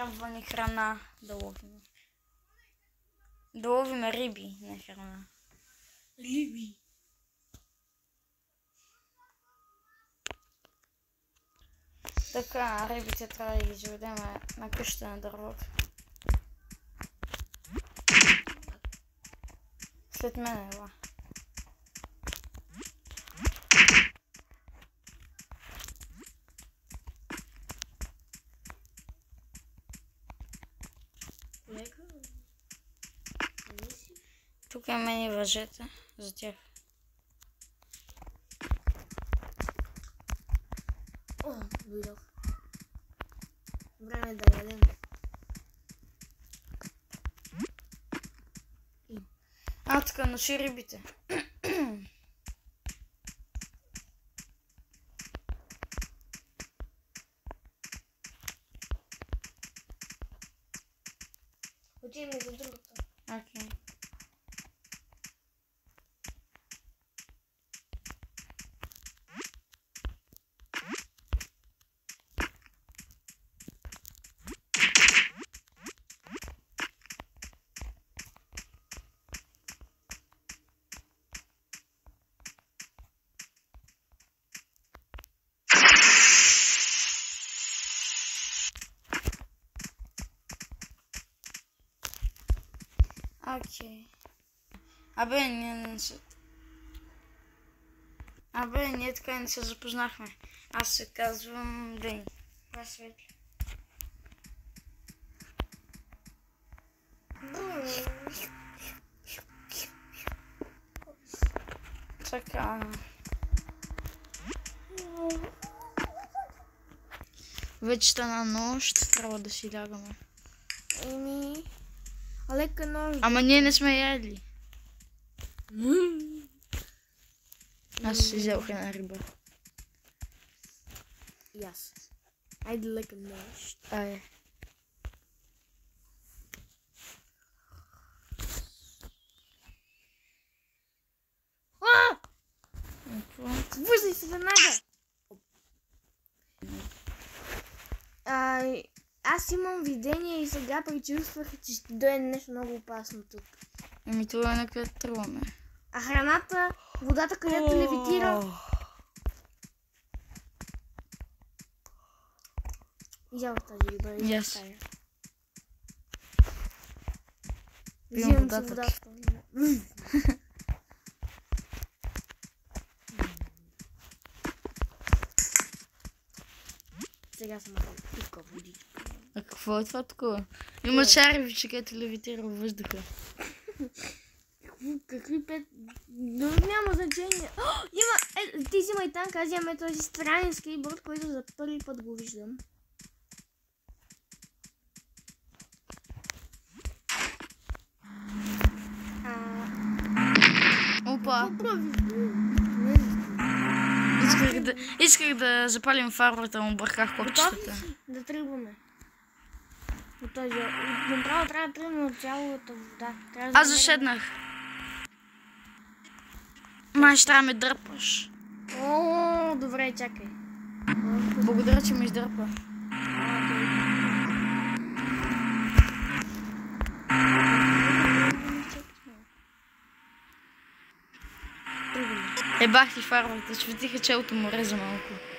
Трябва ни храна да ловим. Да ловим риби, не храна. Риби. Така, рибите трябва да ги заведем на къща на дървото. След мен ела. Тук има и въжета за тях. О, дойдох. Време да ядем. Тук носи рибите. Отиваме за другото. Окей. Окей. Ние така не се запознахме. Аз се казвам Дени. Това светли. Така. Вече стана нощ, трябва да си лягаме. А лека нощ. Ама ние не сме яли. Аз си взел една риба. И аз. Айде лека нощ. Айде. Вързай се веднага! Аз имам видение и сега предчувствах, че ще дойде нещо много опасно тук. Това е на къде тръгваме. А храната, водата, където левитира. Изял тази риба. Yes. Взимам си водата. Сега съм тук водичка. А какво е това такова? Има чаревиче, където левитира във въздуха. Какви пет... Няма значение. Има... ти взимай танк, аз взимам този странен скейтборд, който за първи път го виждам. Опа! Исках да запалим фарбата, му бърках копчетата. Да тръгваме. Направо трябва да тръгнем от цялата вода. Аз заседнах. Май ще трябва ме дърпаш. О, добре, чакай. Благодаря, че ме издърпа. Ебах ти фарбата, светиха челото море за малко.